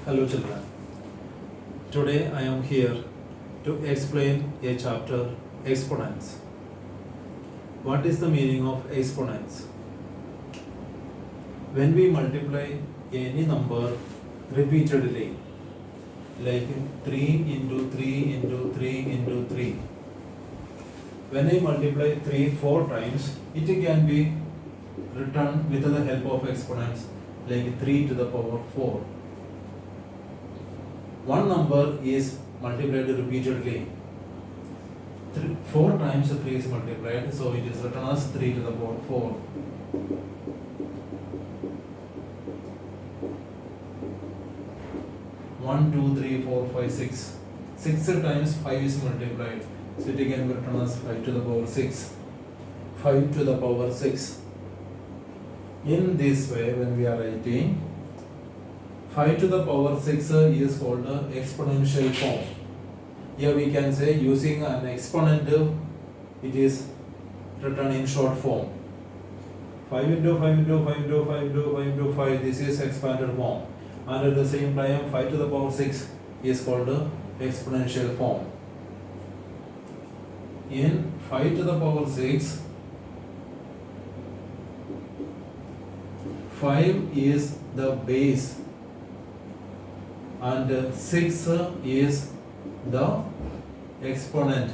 Hello children. Today I am here to explain a chapter exponents. What is the meaning of exponents? When we multiply any number repeatedly, like 3 into 3 into 3 into 3, when I multiply 3 4 times, it can be written with the help of exponents like 3 to the power 4. One number is multiplied repeatedly. 4 times 3 is multiplied, so it is written as 3 to the power 4. One, two, three, four, five, 6. 6 times 5 is multiplied, so it can be written as 5 to the power 6. 5 to the power 6. In this way, when we are writing, 5 to the power 6 is called the exponential form. Here we can say using an exponent, it is written in short form. 5 into 5 into 5 into 5 into 5 into 5, this is expanded form. And at the same time, 5 to the power 6 is called the exponential form. In 5 to the power 6, 5 is the base and 6 is the exponent.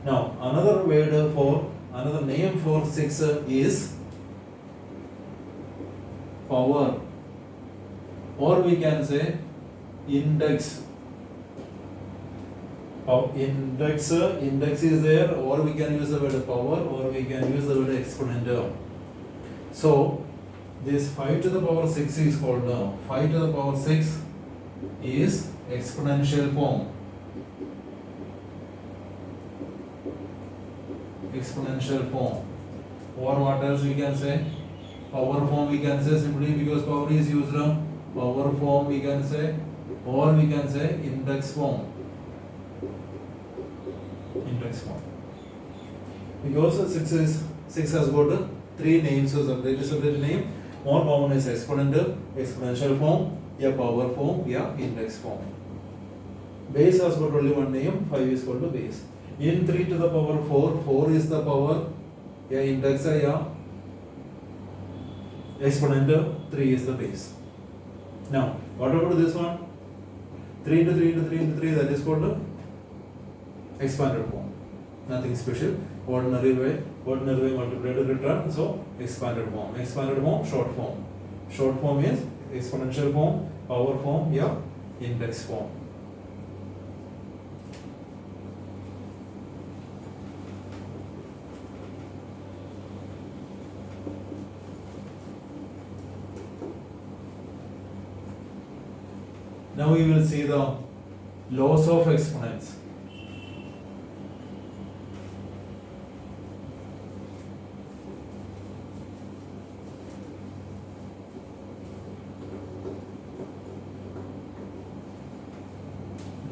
Now another name for 6 is power, or we can say index. Index is there, or we can use the word power, or we can use the word exponent. So this 5 to the power 6 is called 5 to the power 6 is exponential form. Or what else we can say? Power form we can say, simply because power is used. Power form we can say, or we can say index form. Because 6 has got 3 names, so separate name. More common is exponential form, power form, index form. Base has got only one name, 5 is called the base. In 3 to the power 4, 4 is the power, index, exponent, 3 is the base. Now, what about this one? 3 into 3 into 3 into 3, that is called the expanded form. Nothing special. Ordinary way multiplied return, so expanded form. Short form. Short form is exponential form, power form, index form. Now we will see the laws of exponents.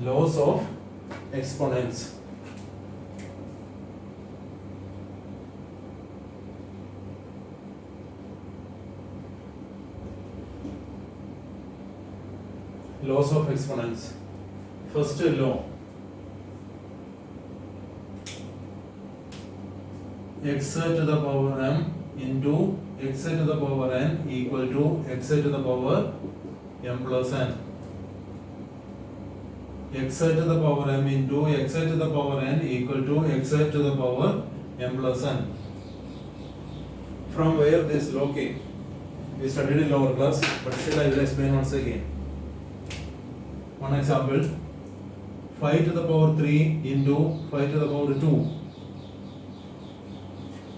Laws of exponents. Laws of exponents. First law. X to the power m into x to the power n equal to x to the power m plus n. X to the power m into x to the power n equal to x to the power m plus n. From where this law came? We studied in lower class, but still I will explain once again. One example, 5 to the power 3 into 5 to the power 2.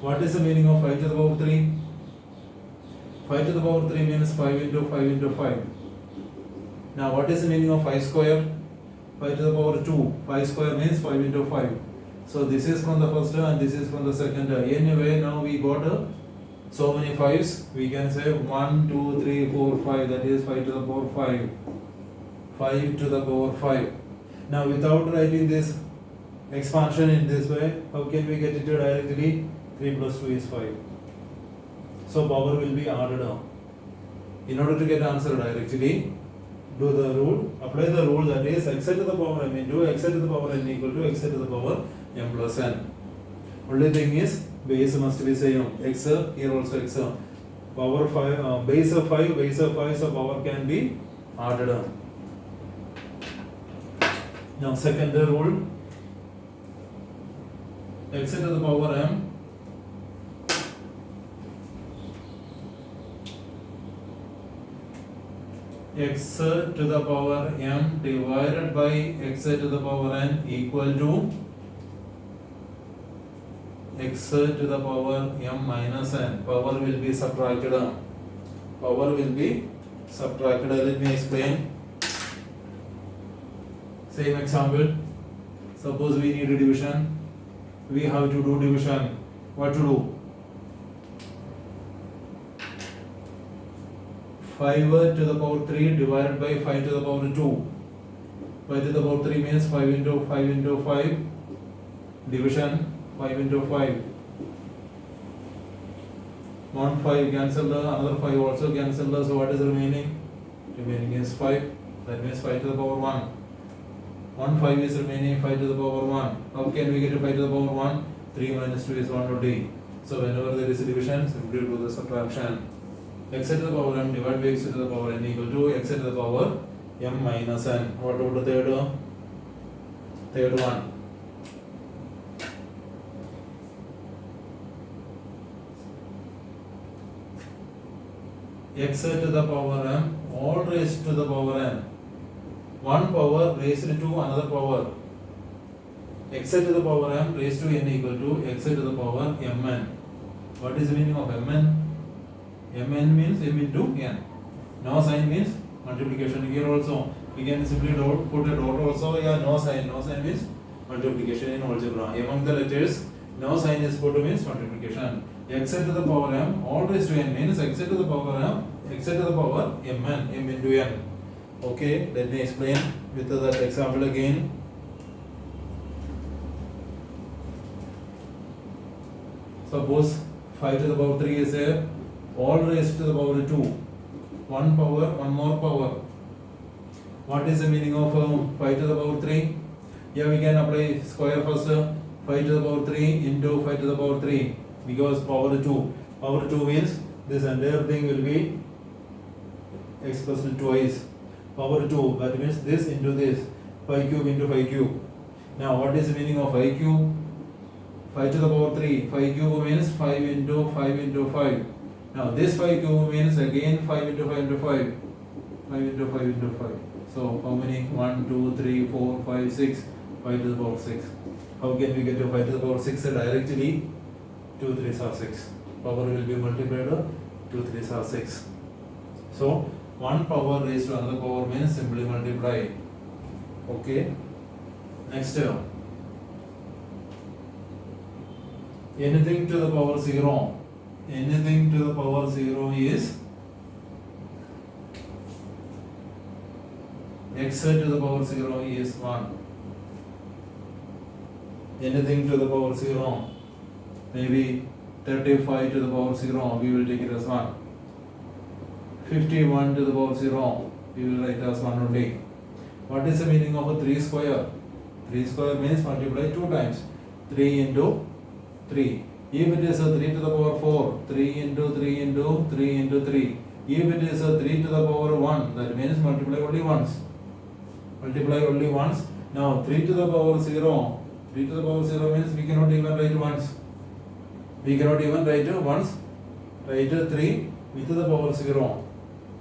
What is the meaning of 5 to the power 3? 5 to the power 3 means 5 into 5 into 5. Now what is the meaning of 5 square? 5 to the power 2. 5 square means 5 into 5. So this is from the first and this is from the second. Anyway, now we got so many 5s. We can say 1, 2, 3, 4, 5. That is 5 to the power 5. 5 to the power 5. Now without writing this expansion in this way, how can we get it directly? 3 plus 2 is 5. So power will be added on. In order to get answer directly, do the rule, apply the rule, that is x to the power m into x to the power n equal to x to the power m plus n. Only thing is base must be same. X here also x. Power 5, base of 5, so power can be added on. Now second rule, x to the power m x to the power m divided by x to the power n equal to x to the power m minus n. Power will be subtracted. Power will be subtracted. Let me explain. Same example. Suppose we need a division. We have to do division. What to do? 5 to the power 3 divided by 5 to the power 2. 5 to the power 3 means 5 into 5 into 5. Division 5 into 5. 1 5 cancelled, another 5 also cancelled. So what is remaining? Remaining is 5. That means 5 to the power 1. 1 5 is remaining, 5 to the power 1. How can we get 5 to the power 1? 3 minus 2 is 1 only. So whenever there is a division, simply do the subtraction. X to the power m divided by x to the power n equal to x to the power m minus n. What about the third one? X to the power m all raised to the power n. One power raised to another power. X to the power m raised to n equal to x to the power mn. What is the meaning of mn? Mn means m into n. No sign means multiplication. Here also we can simply put a dot also. Yeah, no sign. No sign means multiplication in algebra. Among the letters, no sign is put means multiplication. X to the power m all raised to n means x to the power m, x to the power mn, m into n. Okay, let me explain with that example again. Suppose 5 to the power 3 is there. All raised to the power 2. One power, one more power. What is the meaning of 5 to the power 3? Here we can apply square first. 5 to the power 3 into 5 to the power 3. Because power 2. Power 2 means this entire thing will be expressed twice. Power 2, that means this into this. 5 cube into 5 cube. Now what is the meaning of 5 cube? 5 to the power 3. 5 cube means 5 into 5 into 5. Now this 5 cube means again 5 into 5 into 5. 5 into 5 into 5. So how many? 1, 2, 3, 4, 5, 6. 5 to the power 6. How can we get to 5 to the power 6 directly? 2 3s are 6. Power will be multiplied. 2 3s are 6. So one power raised to another power means simply multiply. Okay. Next term. Anything to the power 0. Anything to the power 0 is x to the power 0 is 1. Anything to the power 0, maybe 35 to the power 0, we will take it as 1. 51 to the power 0, we will write as 1 only. What is the meaning of a 3 square? 3 square means multiply 2 times. 3 into 3. If it is a 3 to the power 4, 3 into 3 into 3 into 3. If it is a 3 to the power 1, that means multiply only once. Multiply only once. Now 3 to the power 0. 3 to the power 0 means we cannot even write once. We cannot even write once. Write 3 with the power 0.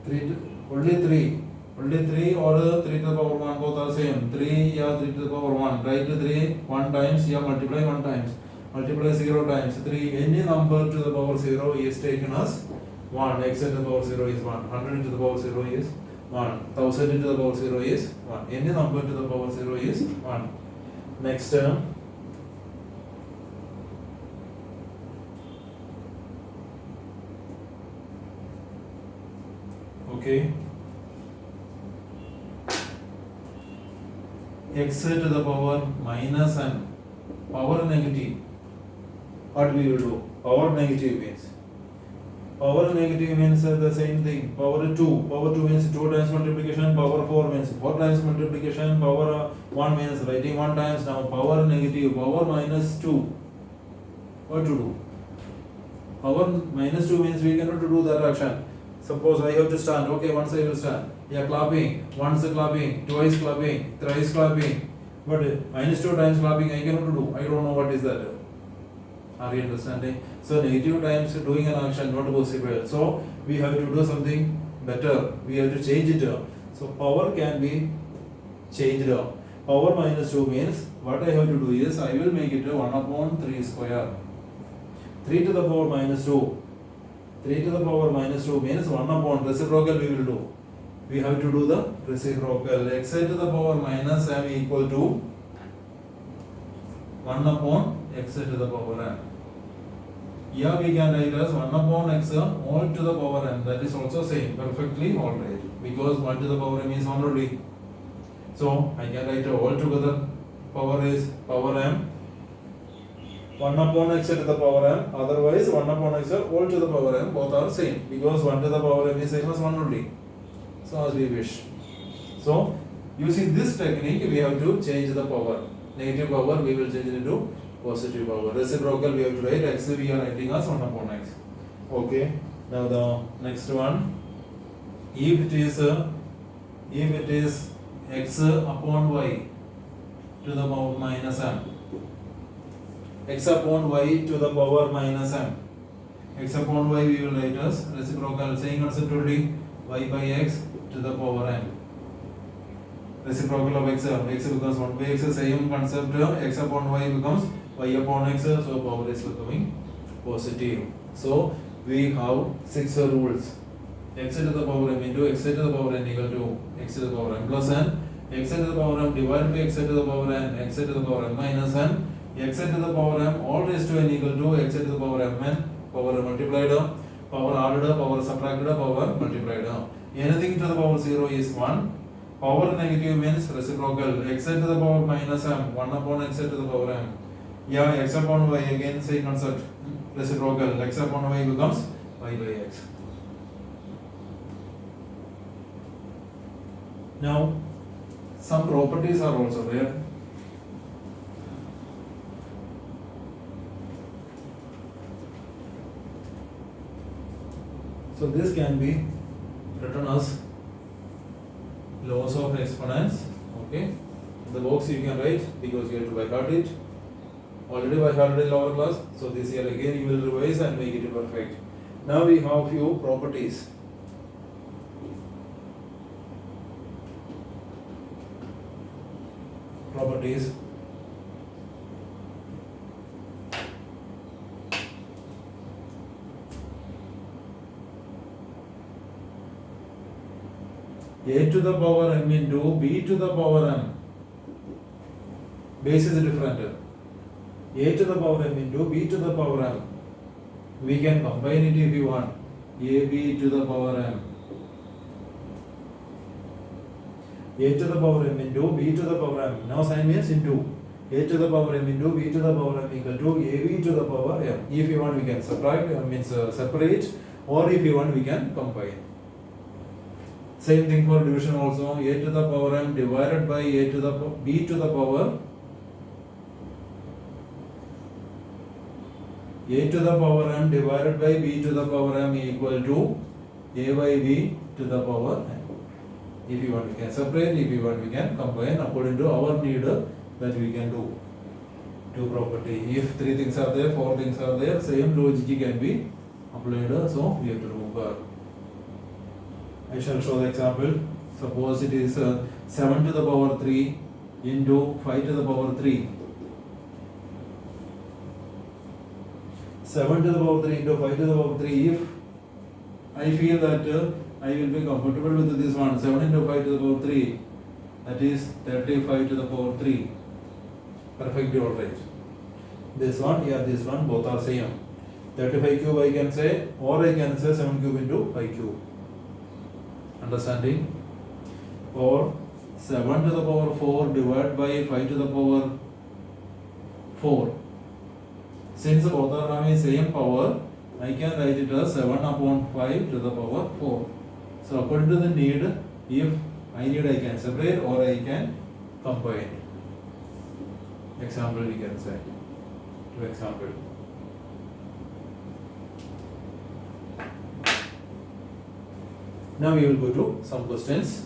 3 to, only 3. Only 3 or 3 to the power 1 both are same. 3 yeah 3 to the power 1. Write 3 1 times yeah multiply 1 times. Multiply 0 times 3. Any number to the power 0 is taken as 1. X to the power 0 is 1. 100 to the power 0 is 1. 1000 to the power 0 is 1. Any number to the power 0 is 1. Next term. Okay. X to the power minus n. Power negative. What we will do? Power negative means Power negative means the same thing. Power 2. Power 2 means 2 times multiplication. Power 4 means 4 times multiplication. Power 1 means writing 1 times. Now power negative. Power minus 2. What to do? Power minus 2 means we cannot do that action. Suppose I have to stand. Okay, once I will stand. Yeah, clapping. Once clapping. Twice clapping. Thrice clapping. But minus 2 times clapping I cannot do. I don't know what is that. Are you understanding? So negative times doing an action not possible. So we have to do something better. We have to change it. So power can be changed. Power minus 2 means what I have to do is I will make it 1 upon 3 square. 3 to the power minus 2. 3 to the power minus 2 means 1 upon reciprocal we will do. We have to do the reciprocal. X to the power minus m equal to 1 upon x to the power n. Here we can write as 1 upon x all to the power n. That is also same, perfectly alright. Because 1 to the power m is 1 only. So I can write all together. Power is power m. 1 upon x to the power m. Otherwise 1 upon x all to the power m. Both are same. Because 1 to the power m is same as 1 only. So as we wish. So using this technique we have to change the power. Negative power we will change it into positive power. Reciprocal we have to write x, we are writing as 1 upon x. Okay. Now the next one. If it is x upon y to the power minus m. X upon y to the power minus m. X upon y we will write as reciprocal. Same concept only. Y by x to the power n. Reciprocal of x becomes 1 by x, same concept, x upon y becomes y upon x, so power is becoming positive. So we have 6 rules. X to the power m into x to the power n equal to x to the power m plus n, x to the power m divided by x to the power n, x to the power m minus n, x to the power m all raised to n equal to x to the power m n, power multiplied, power added, power subtracted, power multiplied. Anything to the power 0 is 1. Power negative means reciprocal. X to the power minus m, 1 upon x to the power m. Yeah, x upon y again same concept. Reciprocal. X upon y becomes y by x. Now, some properties are also there. So this can be written as laws of exponents. Okay, the box you can write because you have to by heart it. Already by heart in lower class, so this year again you will revise and make it perfect. Now we have few properties. Properties. A to the power m into b to the power m. Base is different. A to the power m into b to the power m. We can combine it if you want. ab to the power m. A to the power m into b to the power m. Now sign means into. A to the power m into b to the power m equal to ab to the power m. If you want we can separate, or if you want we can combine. Same thing for division also. A to the power m divided by a to the b to the power a to the power m divided by b to the power m equal to a by b to the power m. If you want we can separate, if you want we can combine according to our need that we can do. Two property. If 3 things are there, 4 things are there, same logic can be applied. So we have to remember. I shall show the example. Suppose it is 7 to the power 3 into 5 to the power 3. 7 to the power 3 into 5 to the power 3. If I feel that I will be comfortable with this one, 7 into 5 to the power 3, that is 35 to the power 3. Perfectly alright. This one, here this one, both are same. 35 cube I can say, or I can say 7 cube into 5 cube. Understanding? Or 7 to the power 4 divided by 5 to the power 4. Since both are having same power, I can write it as 7 upon 5 to the power 4. So according to the need, if I need, I can separate or I can combine. Example we can say. To example. Now we will go to some questions.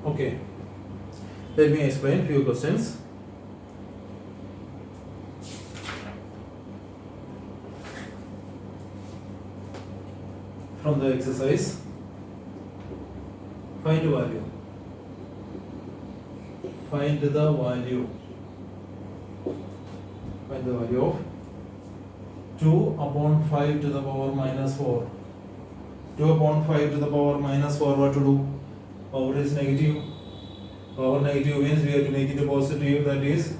Okay, let me explain few questions. From the exercise, find the value. Find the value. Find the value of 2 upon 5 to the power minus 4. 2 upon 5 to the power minus 4, what to do? Power is negative. Power negative means we have to make it a positive, that is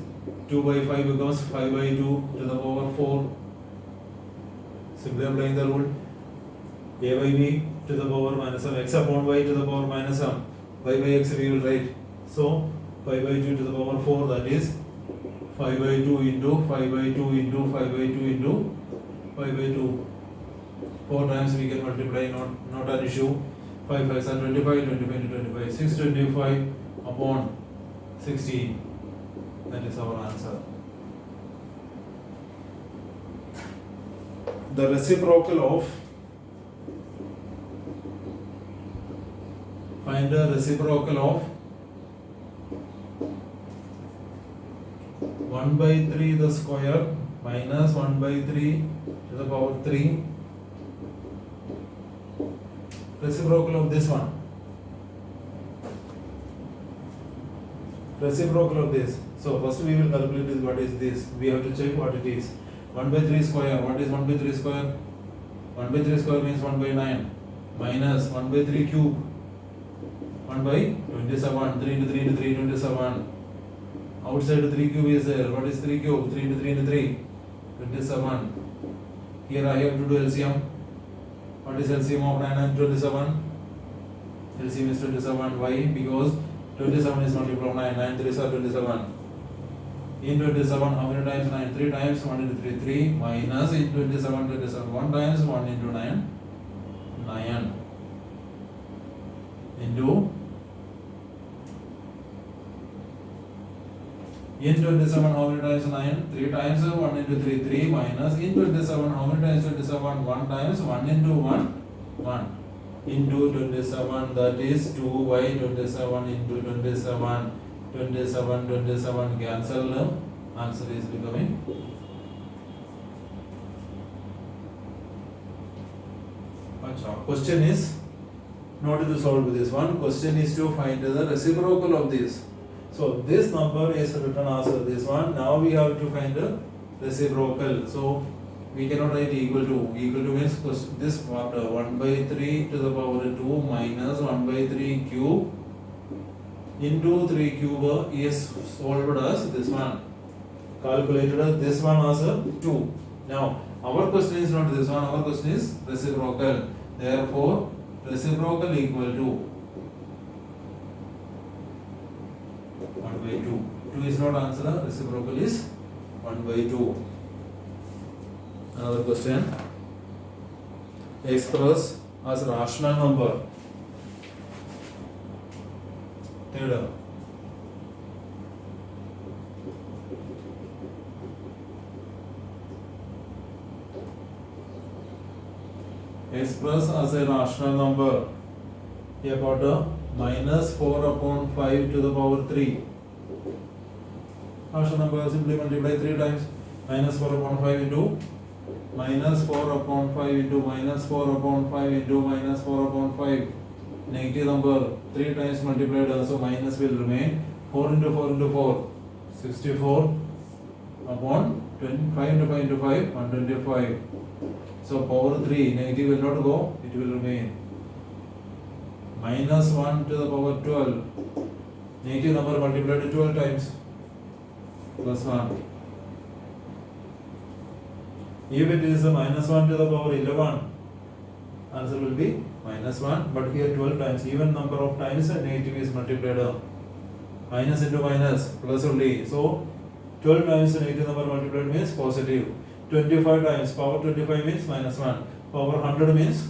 2 by 5 becomes 5 by 2 to the power 4. Simply applying the rule. A by b to the power minus m, x upon y to the power minus m, y by x we will write. So 5 by 2 to the power 4, that is 5 by 2 into 5 by 2 into 5 by 2 into 5 by 2. 4 times we can multiply, not an issue. 5 5 are 25, 25 into 25, 625 upon 16. That is our answer. The reciprocal of, find the reciprocal of 1 by 3 the square minus 1 by 3 to the power 3. Reciprocal of this one. Reciprocal of this. So first we will calculate is what is this. We have to check what it is. 1 by 3 square. What is 1 by 3 square? 1 by 3 square means 1 by 9 minus 1 by 3 cube. 1 by 27. 3 into 3 into 3, 27. Outside 3 cube is there. What is 3 cube? 3 into 3 into 3, 27. Here I have to do LCM. What is LCM of 9 and 27? LCM is 27. Why? Because 27 is multiple of 9. 9 3s are 27. In 27, how many times 9? 3 times 1 into 3, 3 minus in 27, 27. 1 times 1 into 9, 9 into in 27, how many times 9? 3 times 1 into 3, 3 minus in 27, how many times 27? 1 times 1 into 1, 1 into 27, that is 2 by 27 into 27, 27, 27 cancel, answer is becoming question is not to solve this one. Question is to find the reciprocal of this. So this number is written as this one. Now we have to find the reciprocal. So we cannot write equal to. Equal to means this part 1 by 3 to the power 2 minus 1 by 3 cube into 3 cube is solved as this one. Calculated as this one as 2. Now our question is not this one. Our question is reciprocal. Therefore reciprocal equal to 1 by 2. 2 is not answer. Reciprocal is 1 by 2. Another question. Express as rational number. Third. express as a rational number about minus 4 upon 5 to the power 3. Rational number simply multiply 3 times. Minus 4 upon 5 into minus 4 upon 5 into minus 4 upon 5 into minus 4 upon 5. Negative number 3 times multiplied, so minus will remain. 4 into 4 into 4, 64 upon 25 into 5 into 5, 125. So power 3, negative will not go, it will remain. Minus 1 to the power 12. Negative number multiplied 12 times. Plus 1. If it is a minus 1 to the power 11, answer will be minus 1, but here 12 times, even number of times negative is multiplied. Minus into minus, plus only. So 12 times negative number multiplied means positive. 25 times, power 25 means minus 1. Power 100 means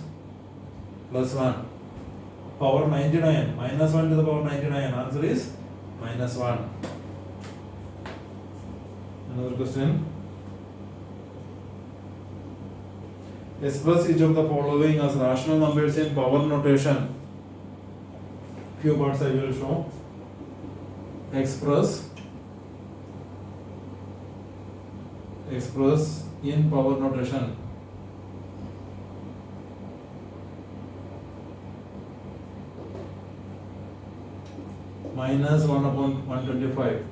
plus 1. Power 99, minus 1 to the power 99, answer is minus 1. Another question. Express each of the following as rational numbers in power notation. Few parts I will show. Express in power notation. Minus 1 upon 125.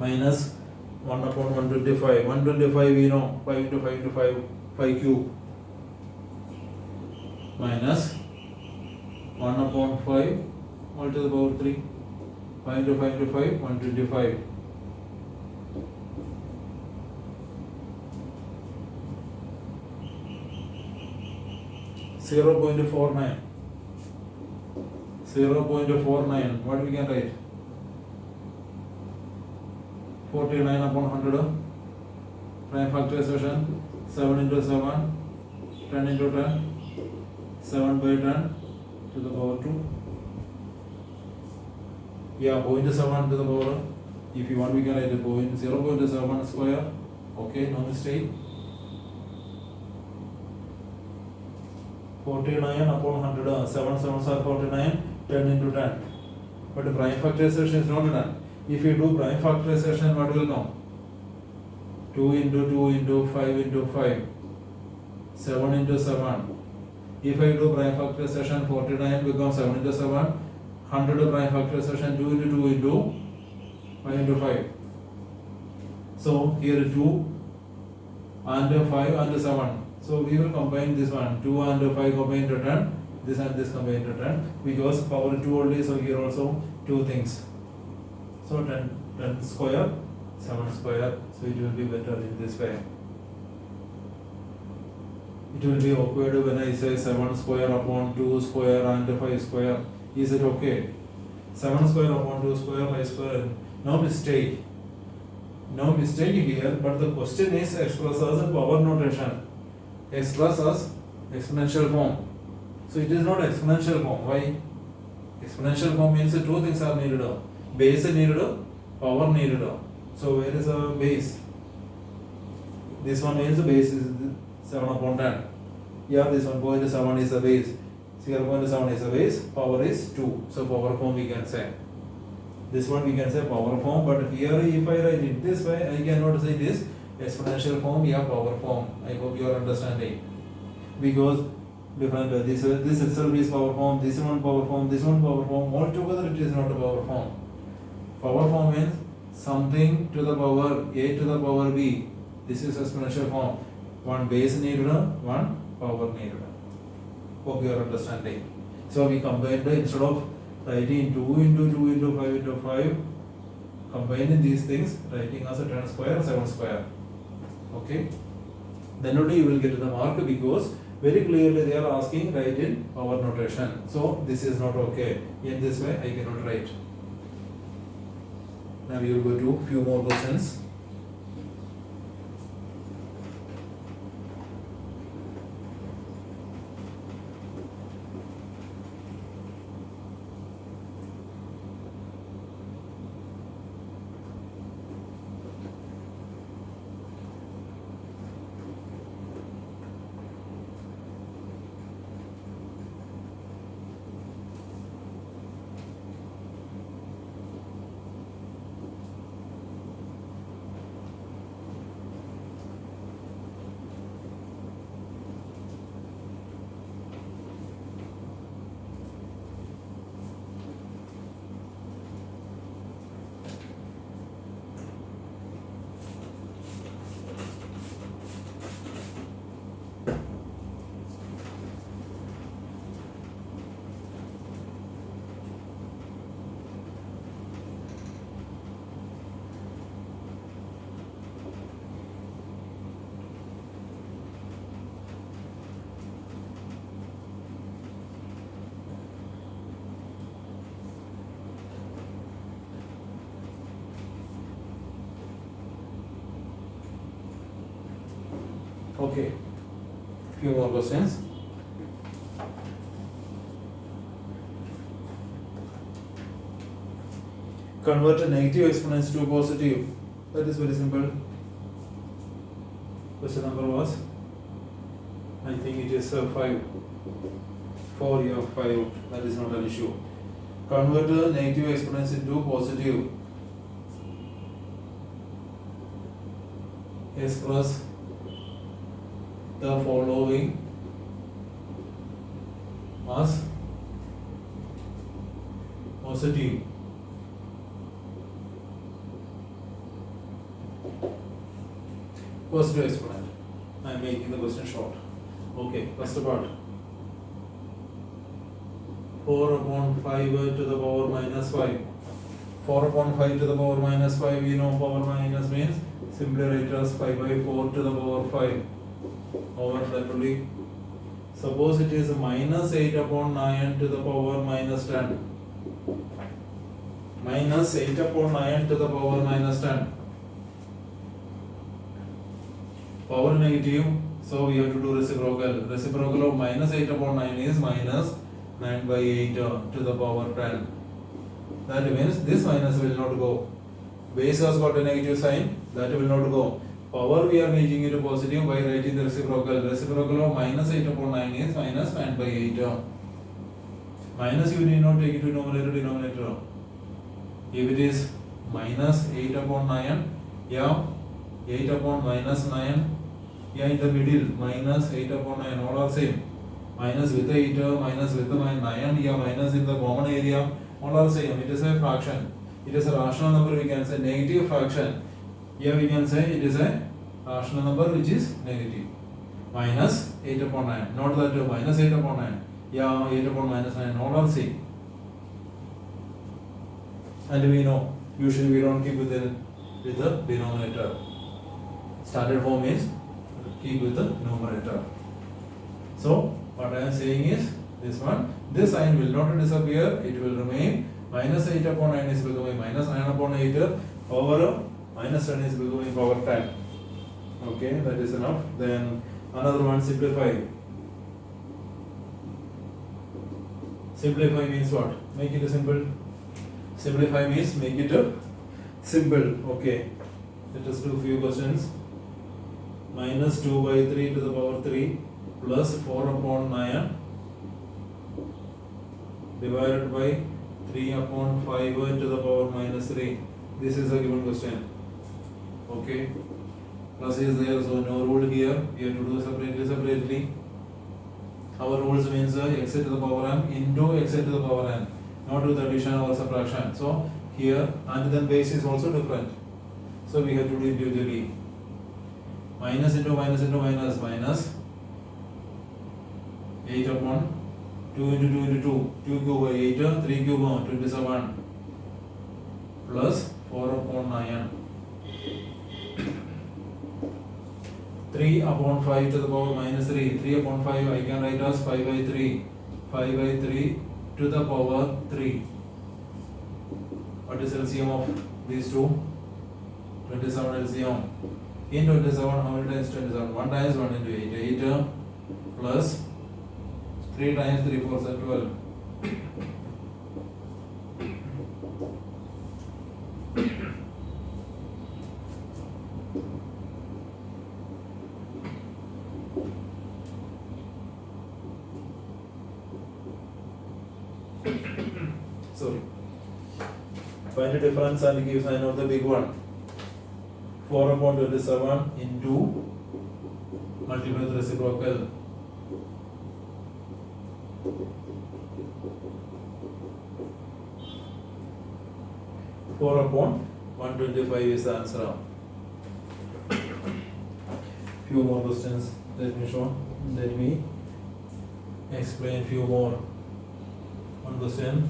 Minus 1 upon 125. 125 we know, 5 into 5 into 5, 5 cube. Minus 1 upon 5 all to the power 3. 5 into 5 into 5, 125. Zero point 49. 0.49. What we can write? 49 upon 100. Prime factorization. 7 into 7. 10 into 10. 7 by 10 to the power 2. Yeah, 0.7 to the power. If you want, we can write 0.7 square. Okay, no mistake. 49 upon 100. 7 sevens are 49. 10 into 10. But the prime factorization is not done. If you do prime factorization, what will come? 2 into 2 into 5 into 5. 7 into 7. If I do prime factorization, 49 becomes 7 into 7. 100 prime factorization, 2 into 2 into 5 into 5. So here 2 and 5 and 7. So we will combine this one. 2 and 5 combined to 10. This and this combined to 10. Because power 2 only, so here also 2 things. So 10 square, 7 square. So it will be better in this way. It will be awkward when I say 7 square upon 2 square and 5 square. Is it okay? 7 square upon 2 square, 5 square. No mistake. No mistake here, but the question is expressed as a power notation. Expressed as exponential form. So it is not exponential form. Why? Exponential form means 2 things are needed. Base needed, power needed. So where is a base? This one means the base is 7 upon 10. Yeah, this 1.7 is the base. 0.7 is the base. Power is 2. So power form we can say. This one we can say power form. But here if I write it this way, I cannot say this exponential form. Yeah, power form. I hope you are understanding. Because different this itself is power form. This one power form. This one power form. All together it is not a power form. Power form means something to the power a to the power b. This is exponential form. One base needed, one power needed. Hope you are understanding. So we combined instead of writing 2 into 2 into 5 into 5, combining these things, writing as a 10 square, 7 square. Okay. Then only you will get the mark because very clearly they are asking write in power notation. So this is not okay. In this way I cannot write. Now we will go to few more questions. Okay, few more questions. Convert a negative exponents to positive. That is very simple. Question number was, I think it is 5. 4, yeah, 5. That is not an issue. Convert the negative exponents into positive. Express the following as positive. Positive exponent. I am making the question short. Okay, first part. 4 upon 5 to the power minus 5. 4 upon 5 to the power minus 5, we know power minus means simply write as 5 by 4 to the power 5 over that only. Suppose it is minus 8 upon 9 to the power minus 10. Minus 8 upon 9 to the power minus 10. Power negative, so we have to do reciprocal. Reciprocal of minus 8 upon 9 is minus 9 by 8 to the power 10. That means this minus will not go. Base has got a negative sign, that will not go. Power we are making it positive by writing the reciprocal. Reciprocal of minus 8 upon 9 is minus 9 by 8. Minus you need not take it to numerator, denominator. If it is minus 8 upon 9, yeah, 8 upon minus 9, yeah, in the middle, minus 8 upon 9, all are same. Minus with 8, minus with 9, yeah, minus in the common area, all are same. It is a fraction. It is a rational number, we can say negative fraction. Here we can say it is a rational number which is negative. Minus 8 upon 9, not that minus 8 upon 9. Yeah, 8 upon minus 9, all are same. And we know, usually we don't keep with the denominator. Standard form is keep with the numerator. So, what I am saying is, this one, this sign will not disappear, it will remain. Minus 8 upon 9 is becoming minus 9 upon 8, power minus 10 is becoming power 10. Okay, that is enough. Then another one, simplify. Simplify means what? Make it simple. Simplify means make it simple. Okay, let us do few questions. Minus 2 by 3 to the power 3 plus 4 upon 9 divided by 3 upon 5 to the power minus 3. This is a given question. Okay, plus is there, so no rule here. We have to do separately. Our rules means x to the power m into x to the power n, not with addition or subtraction. So here, and then base is also different. So we have to do individually. Minus into minus into minus, minus 8 upon 2 into 2 into 2, 2 cube by 8, 3 cube 27, plus 4 upon 9, 3 upon 5 to the power minus 3, 3 upon 5 I can write as 5 by 3, 5 by 3 to the power 3. What is LCM of these two? 27 LCM. In 27, how many times 27? 1 times 1 into 8, 8 plus 3 times 3, 4, 7, 12. Sorry. Find the difference and give sign of the big one. 4 upon 27 into multiply the reciprocal. 4 upon 125 is the answer. Few more questions. Let me explain few more. One question.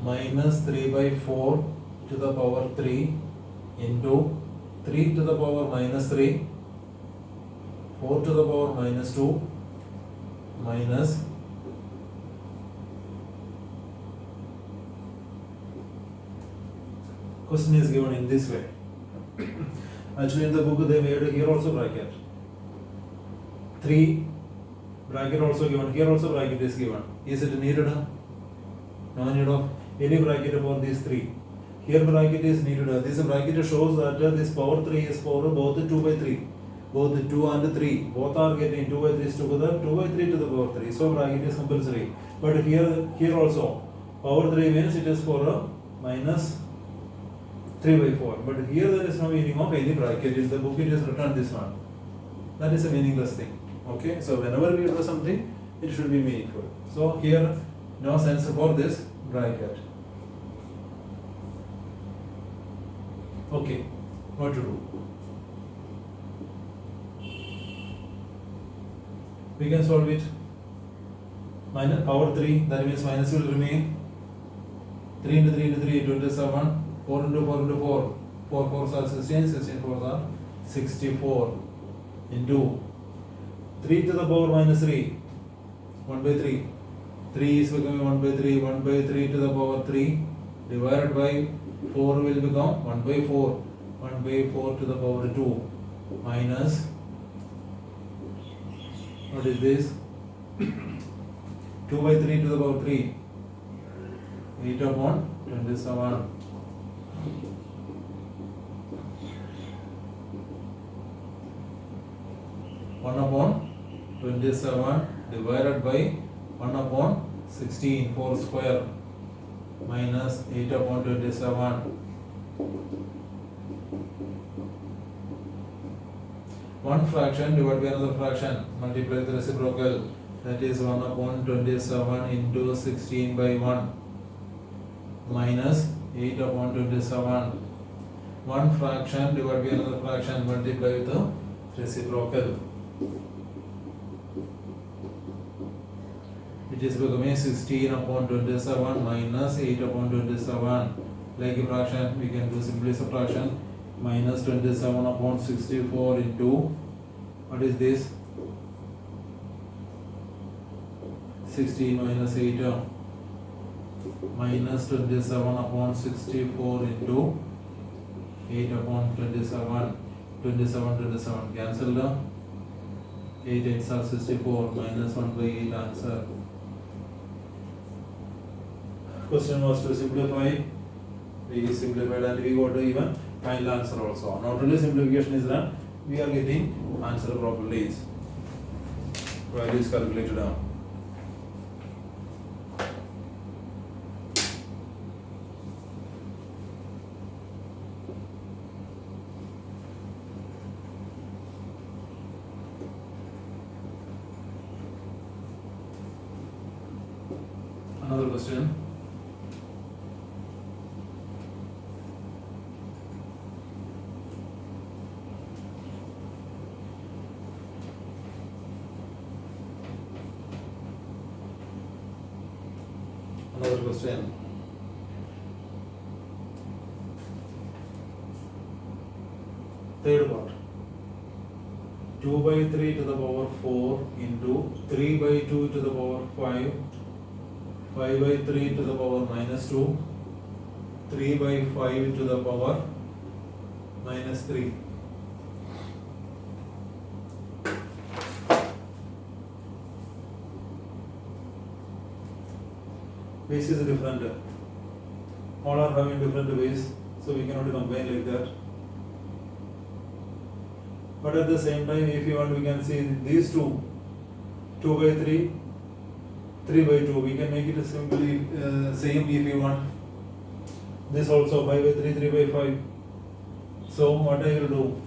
Minus 3 by 4 to the power 3 into 3 to the power minus 3, 4 to the power minus 2, minus question is given in this way. Actually in the book they made here also bracket. 3 bracket also given, here also bracket is given. Is it needed? No need of any bracket for these 3. Here bracket is needed. This bracket shows that this power 3 is for both 2 by 3. Both 2 and 3. Both are getting 2 by 3 together. 2 by 3 to the power 3. So bracket is compulsory. But here also power 3 means it is for minus 3 by 4. But here there is no meaning of any bracket. In the book it is written this one. That is a meaningless thing. Okay. So whenever we do something, it should be meaningful. So here no sense for this bracket. Okay, what to do? We can solve it. Minus power 3, that means minus will remain. 3 into 3 into 3, 27. 4 into 4 into 4. 4 4s are 16, 16 4s are 64. Into 3 to the power minus 3. 1 by 3. 3 is becoming 1 by 3. 1 by 3 to the power 3. Divided by 4 will become 1 by 4. 1 by 4 to the power 2. Minus, what is this? 2 by 3 to the power 3. 8 upon 27. One upon 27 divided by 1 upon 16, 4 square, minus 8 upon 27. One fraction divided by another fraction, multiply the reciprocal, that is 1 upon 27 into 16 by 1, minus 8 upon 27. One fraction divided by another fraction, multiply with the reciprocal. It is becoming 16 upon 27 minus 8 upon 27. Like a fraction, we can do simply subtraction. Minus 27 upon 64 into, what is this? 16 minus 8. Minus 27 upon 64 into 8 upon 27. 27, 27. Cancel. 8 8s are 64. Minus 1 by 8 answer. Question was to simplify. We simplified and we got even final answer also. Not only simplification is done, we are getting answer properly. Value is calculated down. Another question. Another question. Third part. 2 by 3 to the power 4 into 3 by 2 to the power 5. 5 by 3 to the power minus 2. 3 by 5 to the power minus 3. Base is different. All are having different base, so we cannot combine like that. But at the same time, if you want, we can see these two, 2 by 3, 3 by 2. We can make it simply same if you want. This also 5 by 3, 3 by 5. So what I will do?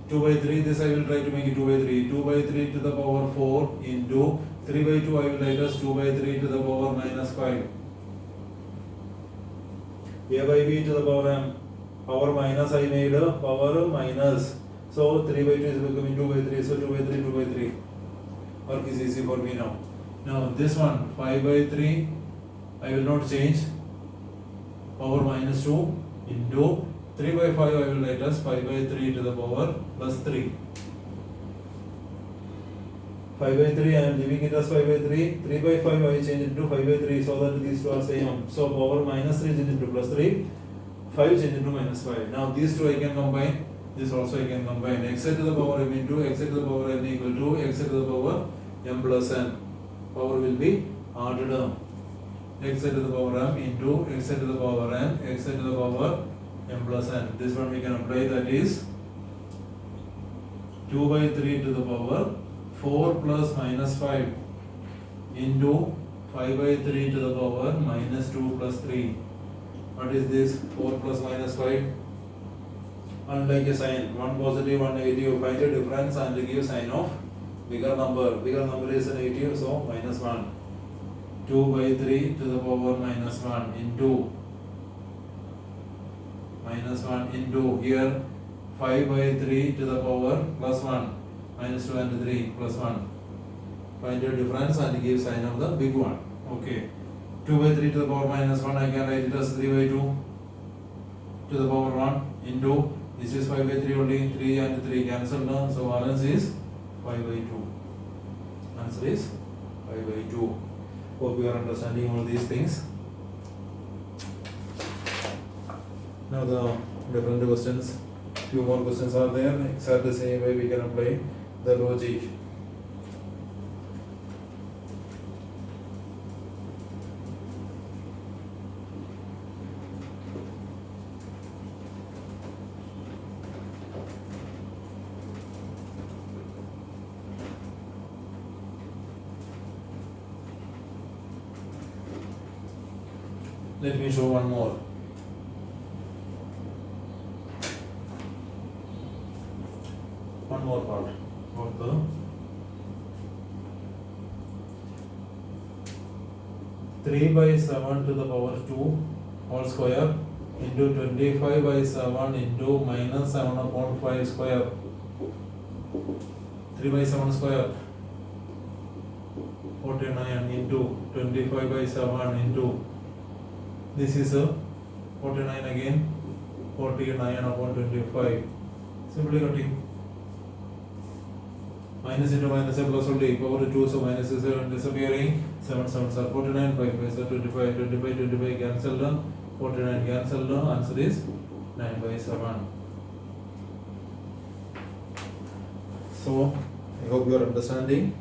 2 by 3, this I will try to make it 2 by 3. 2 by 3 to the power 4 into 3 by 2 I will write as 2 by 3 to the power minus 5. A by b to the power m. Power minus I made a power minus. So 3 by 2 is becoming 2 by 3. So 2 by 3, 2 by 3. Work is easy for me now. Now this one 5 by 3 I will not change. Power minus 2 into 3 by 5 I will write as 5 by 3 to the power plus 3. 5 by 3 I am leaving it as 5 by 3. 3 by 5 I change it to 5 by 3 so that these two are same. So power minus 3 change into plus 3. 5 change into minus 5. Now these two I can combine. This also I can combine. X to the power m into x to the power n equal to x to the power m plus n. Power will be added up. X to the power m into x to the power n, x to the power m plus n. This one we can apply, that is 2 by 3 to the power 4 plus minus 5 into 5 by 3 to the power minus 2 plus 3. What is this? 4 plus minus 5. Unlike a sign, one positive, one negative, find the difference and give sign of bigger number. Bigger number is negative, so minus 1. 2 by 3 to the power minus 1 into minus 1 into here 5 by 3 to the power plus 1 minus 2 and 3 plus 1. Find the difference and give sign of the big one. Okay. 2 by 3 to the power minus 1, I can write it as 3 by 2 to the power 1 into, this is 5 by 3 only, 3 and 3 cancelled now, so answer is 5 by 2. Answer is 5 by 2. Hope you are understanding all these things. Now the different questions, few more questions are there, exactly the same way we can apply the logic. Let me show one more. One more part of the three by 7 to the power 2 whole square into 25 by 7 into minus 7 upon 5 square. 3 by 7 square 49 into 25 by 7 into, this is a 49 again, 49 upon 25. Simply cutting. Minus into minus a plus only, power 2, so minus is disappearing. 7 7s are 49, 5 5 are 25, 25 25 cancelled, 49 cancelled, answer is 9 by 7. So I hope you are understanding.